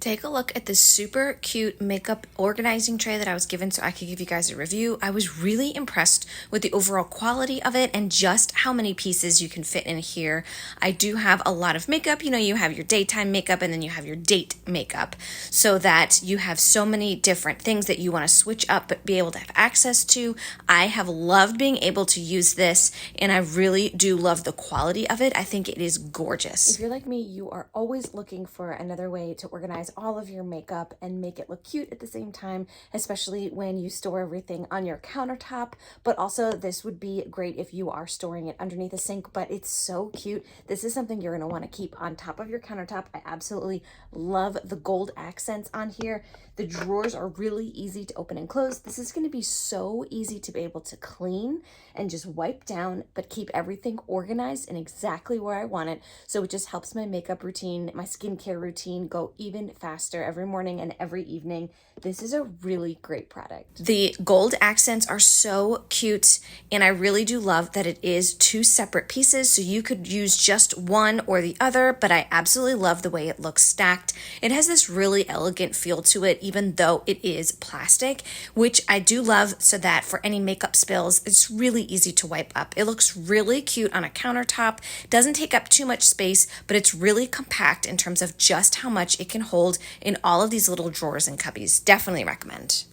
Take a look at this super cute makeup organizing tray that I was given so I could give you guys a review. I was really impressed with the overall quality of it and just how many pieces you can fit in here. I do have a lot of makeup. You know, you have your daytime makeup and then you have your date makeup, so that you have so many different things that you want to switch up but be able to have access to. I have loved being able to use this, and I really do love the quality of it. I think it is gorgeous. If you're like me, you are always looking for another way to organize all of your makeup and make it look cute at the same time, especially when you store everything on your countertop. But also this would be great if you are storing it underneath a sink, but it's so cute. This is something you're going to want to keep on top of your countertop. I absolutely love the gold accents on here. The drawers are really easy to open and close. This is going to be so easy to be able to clean and just wipe down, but keep everything organized and exactly where I want it. So it just helps my makeup routine, my skincare routine go even faster every morning and every evening. This is a really great product. The gold accents are so cute, and I really do love that it is two separate pieces, so you could use just one or the other, but I absolutely love the way it looks stacked. It has this really elegant feel to it, even though it is plastic, which I do love, so that for any makeup spills, it's really easy to wipe up. It looks really cute on a countertop, doesn't take up too much space, but it's really compact in terms of just how much it can hold in all of these little drawers and cubbies. Definitely recommend.